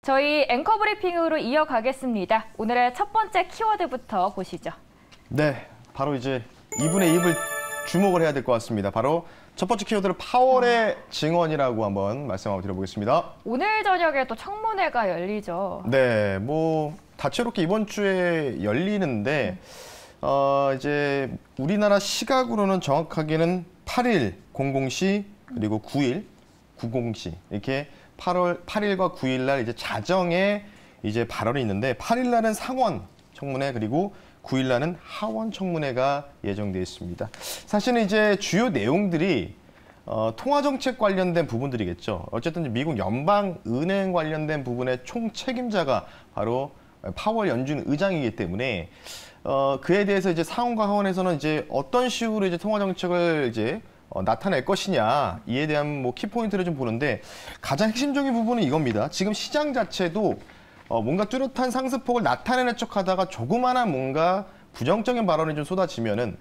저희 앵커 브리핑으로 이어가겠습니다. 오늘의 첫 번째 키워드부터 보시죠. 네, 바로 이제 이분의 입을 주목을 해야 될 것 같습니다. 바로 첫 번째 키워드는 파월의 증언이라고 한번 말씀 한번 드려보겠습니다. 오늘 저녁에 또 청문회가 열리죠. 네, 뭐 다채롭게 이번 주에 열리는데 이제 우리나라 시각으로는 정확하게는 8일 00시 그리고 9일 90시 이렇게 8월 8일과 9일 날 이제 자정에 이제 발언이 있는데 8일 날은 상원 청문회 그리고 9일 날은 하원 청문회가 예정되어 있습니다. 사실은 이제 주요 내용들이 통화정책 관련된 부분들이겠죠. 어쨌든 미국 연방은행 관련된 부분의 총책임자가 바로 파월 연준 의장이기 때문에 그에 대해서 이제 상원과 하원에서는 이제 어떤 식으로 이제 통화정책을 이제 나타낼 것이냐 이에 대한 뭐 키포인트를 좀 보는데 가장 핵심적인 부분은 이겁니다. 지금 시장 자체도 뭔가 뚜렷한 상승폭을 나타내는 척하다가 조그마한 뭔가 부정적인 발언이 좀 쏟아지면은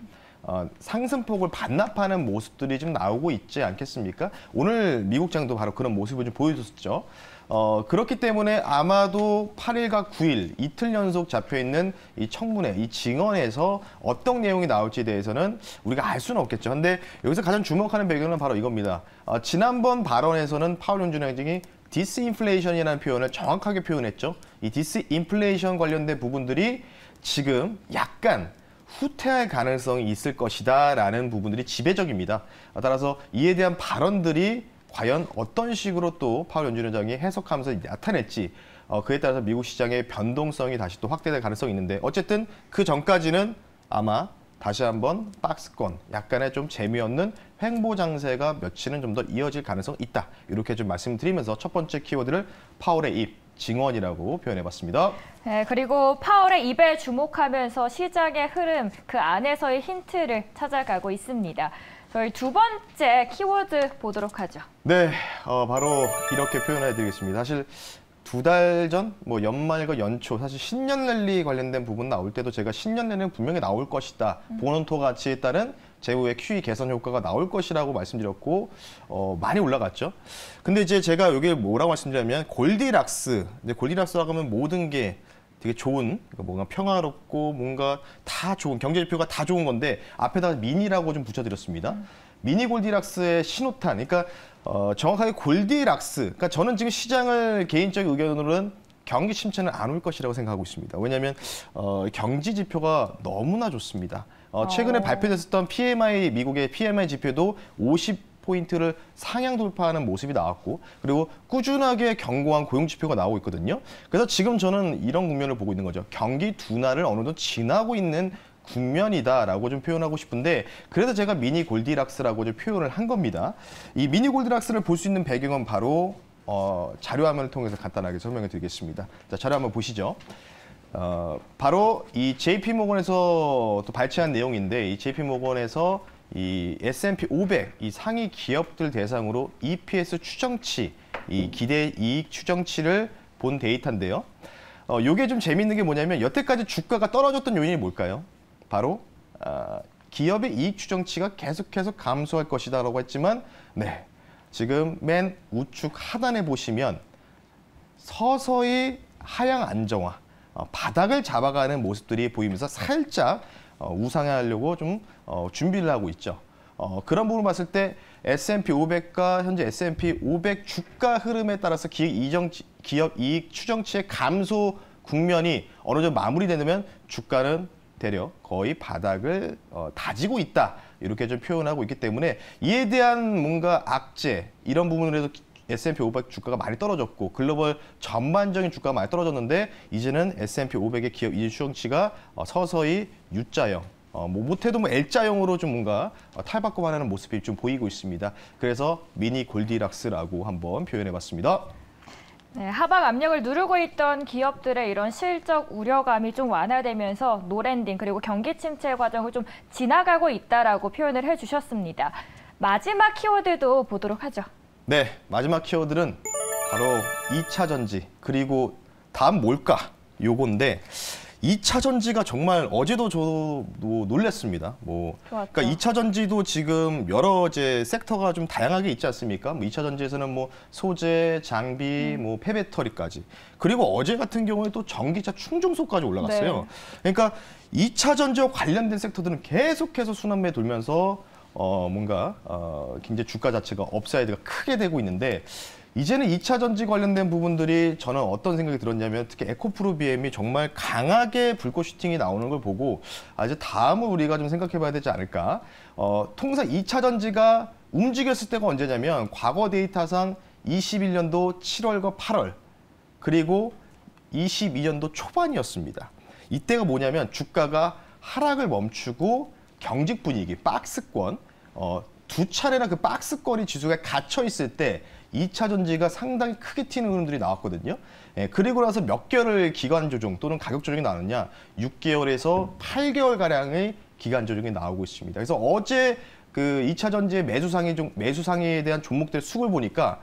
상승폭을 반납하는 모습들이 좀 나오고 있지 않겠습니까? 오늘 미국장도 바로 그런 모습을 좀 보여줬었죠. 그렇기 때문에 아마도 8일과 9일 이틀 연속 잡혀있는 이 청문회, 이 증언에서 어떤 내용이 나올지에 대해서는 우리가 알 수는 없겠죠. 근데 여기서 가장 주목하는 배경은 바로 이겁니다. 지난번 발언에서는 파월 연준 의장이 디스인플레이션이라는 표현을 정확하게 표현했죠. 이 디스인플레이션 관련된 부분들이 지금 약간 후퇴할 가능성이 있을 것이다라는 부분들이 지배적입니다. 따라서 이에 대한 발언들이 과연 어떤 식으로 또 파월 연준 의장이 해석하면서 나타낼지 그에 따라서 미국 시장의 변동성이 다시 또 확대될 가능성이 있는데 어쨌든 그 전까지는 아마 다시 한번 박스권, 약간의 좀 재미없는 횡보 장세가 며칠은 좀 더 이어질 가능성이 있다. 이렇게 좀 말씀드리면서 첫 번째 키워드를 파월의 입, 증언이라고 표현해봤습니다. 네, 그리고 파월의 입에 주목하면서 시장의 흐름, 그 안에서의 힌트를 찾아가고 있습니다. 저희 두 번째 키워드 보도록 하죠. 네, 바로 이렇게 표현해드리겠습니다. 사실 두 달 전, 뭐 연말과 연초, 사실 신년 랠리 관련된 부분 나올 때도 제가 신년 랠리는 분명히 나올 것이다. 보넌토 가치에 따른 재후의 QE 개선 효과가 나올 것이라고 말씀드렸고 많이 올라갔죠. 근데 이제 제가 여기 뭐라고 말씀드리냐면 골디락스. 근데 골디락스라고 하면 모든 게 되게 좋은, 그러니까 뭔가 평화롭고 뭔가 다 좋은, 경제 지표가 다 좋은 건데 앞에다가 미니라고 좀 붙여드렸습니다. 미니 골디락스의 신호탄, 그러니까 정확하게 골디락스, 그러니까 저는 지금 시장을 개인적인 의견으로는 경기 침체는 안 올 것이라고 생각하고 있습니다. 왜냐하면 경제 지표가 너무나 좋습니다. 최근에 발표됐었던 PMI, 미국의 PMI 지표도 50포인트를 상향 돌파하는 모습이 나왔고 그리고 꾸준하게 견고한 고용 지표가 나오고 있거든요. 그래서 지금 저는 이런 국면을 보고 있는 거죠. 경기 둔화를 어느 정도 지나고 있는 국면이다라고 좀 표현하고 싶은데 그래서 제가 미니 골디락스라고 좀 표현을 한 겁니다. 이 미니 골디락스를 볼 수 있는 배경은 바로 자료 화면을 통해서 간단하게 설명을 드리겠습니다. 자, 자료 한번 보시죠. 바로 이 JP모건에서 또 발췌한 내용인데 이 JP모건에서 이 S&P 500 이 상위 기업들 대상으로 EPS 추정치, 이 기대 이익 추정치를 본 데이터인데요. 요게 좀 재밌는 게 뭐냐면 여태까지 주가가 떨어졌던 요인이 뭘까요? 바로 기업의 이익 추정치가 계속해서 감소할 것이다라고 했지만 네, 지금 맨 우측 하단에 보시면 서서히 하향 안정화, 바닥을 잡아가는 모습들이 보이면서 살짝 우상향하려고 좀 준비를 하고 있죠. 그런 부분을 봤을 때 S&P 500과 현재 S&P 500 주가 흐름에 따라서 기업 이익 추정치의 감소 국면이 어느 정도 마무리되면 주가는 대략 거의 바닥을 다지고 있다. 이렇게 좀 표현하고 있기 때문에 이에 대한 뭔가 악재 이런 부분에서 S&P 500 주가가 많이 떨어졌고 글로벌 전반적인 주가가 많이 떨어졌는데 이제는 S&P 500의 기업 이익 추정치가 서서히 U자형, 못해도 뭐 L자형으로 좀 뭔가 탈바꿈하는 모습이 좀 보이고 있습니다. 그래서 미니 골디락스라고 한번 표현해봤습니다. 네, 하방 압력을 누르고 있던 기업들의 이런 실적 우려감이 좀 완화되면서 노랜딩 그리고 경기 침체 과정을 좀 지나가고 있다라고 표현을 해주셨습니다. 마지막 키워드도 보도록 하죠. 네, 마지막 키워드는 바로 2차 전지 그리고 다음 뭘까? 요건데 2차 전지가 정말 어제도 저도 놀랐습니다. 좋았죠. 그러니까 2차 전지도 지금 여러 이제 섹터가 좀 다양하게 있지 않습니까? 2차 전지에서는 소재, 장비, 폐배터리까지. 그리고 어제 같은 경우에 또 전기차 충전소까지 올라갔어요. 네. 그러니까 2차 전지와 관련된 섹터들은 계속해서 순환매 돌면서 굉장히 주가 자체가 업사이드가 크게 되고 있는데 이제는 2차 전지 관련된 부분들이 저는 어떤 생각이 들었냐면 특히 에코프로 BM이 정말 강하게 불꽃 슈팅이 나오는 걸 보고 이제 다음을 우리가 좀 생각해 봐야 되지 않을까. 통상 2차 전지가 움직였을 때가 언제냐면 과거 데이터상 21년도 7월과 8월 그리고 22년도 초반이었습니다. 이때가 뭐냐면 주가가 하락을 멈추고 경직 분위기, 박스권, 두 차례나 그 박스권이 지수가 갇혀 있을 때 2차 전지가 상당히 크게 튀는 흐름들이 나왔거든요. 그리고 나서 몇 개월의 기간 조정 또는 가격 조정이 나왔느냐, 6개월에서 8개월가량의 기간 조정이 나오고 있습니다. 그래서 어제 그 2차 전지의 매수상에 대한 종목들의 수급을 보니까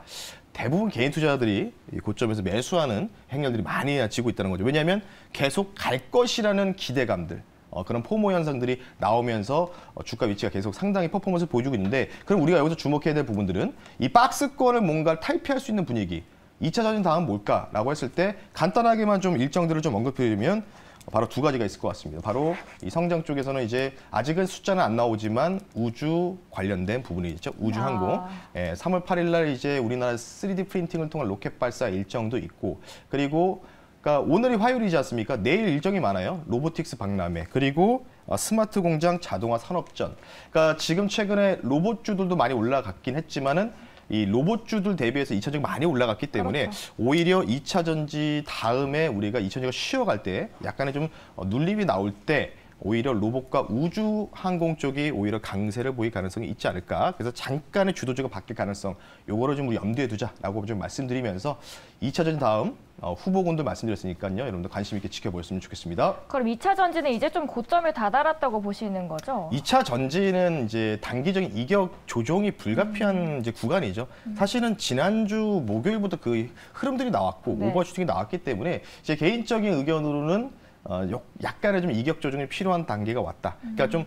대부분 개인 투자자들이 고점에서 매수하는 행렬들이 많이 지고 있다는 거죠. 왜냐하면 계속 갈 것이라는 기대감들, 그런 포모 현상들이 나오면서 주가 위치가 계속 상당히 퍼포먼스를 보여주고 있는데, 그럼 우리가 여기서 주목해야 될 부분들은 이 박스권을 뭔가 탈피할 수 있는 분위기, 2차 전지 다음 뭘까라고 했을 때 간단하게만 좀 일정들을 좀 언급해드리면 바로 두 가지가 있을 것 같습니다. 바로 이 성장 쪽에서는 이제 아직은 숫자는 안 나오지만 우주 관련된 부분이 있죠. 우주항공. 3월 8일 날 이제 우리나라 3D 프린팅을 통한 로켓 발사 일정도 있고, 그리고 그러니까 오늘이 화요일이지 않습니까? 내일 일정이 많아요. 로보틱스 박람회, 그리고 스마트 공장 자동화 산업전. 그러니까 지금 최근에 로봇주들도 많이 올라갔긴 했지만은 이 로봇주들 대비해서 2차 전지가 많이 올라갔기 때문에 그렇죠. 오히려 2차 전지 다음에 우리가 2차 전지가 쉬어갈 때 약간의 좀 눌림이 나올 때 오히려 로봇과 우주 항공 쪽이 오히려 강세를 보일 가능성이 있지 않을까. 그래서 잠깐의 주도주가 바뀔 가능성, 요거를 좀 우리 염두에 두자라고 좀 말씀드리면서 2차 전지 다음 후보군들 말씀드렸으니까요. 여러분들 관심 있게 지켜보셨으면 좋겠습니다. 그럼 2차 전지는 이제 좀 고점에 다다랐다고 보시는 거죠? 2차 전지는 이제 단기적인 이격 조정이 불가피한 이제 구간이죠. 사실은 지난주 목요일부터 그 흐름들이 나왔고 네. 오버슈팅이 나왔기 때문에 제 개인적인 의견으로는 약간의 좀 이격 조정이 필요한 단계가 왔다. 그러니까 좀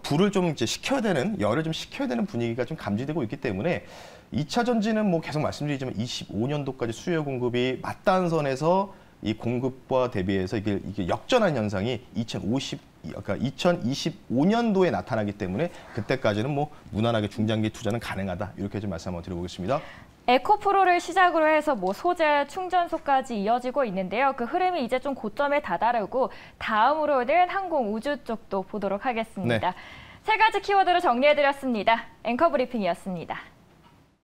불을 좀 이제 식혀야 되는, 열을 좀 식혀야 되는 분위기가 좀 감지되고 있기 때문에 2차 전지는 계속 말씀드리지만 25년도까지 수요 공급이 맞단선에서 이 공급과 대비해서 이게 역전한 현상이 2025년도에 나타나기 때문에 그때까지는 무난하게 중장기 투자는 가능하다. 이렇게 좀 말씀 한번 드려보겠습니다. 에코프로를 시작으로 해서 소재, 충전소까지 이어지고 있는데요. 그 흐름이 이제 좀 고점에 다다르고 다음으로는 항공 우주 쪽도 보도록 하겠습니다. 네. 세 가지 키워드로 정리해드렸습니다. 앵커 브리핑이었습니다.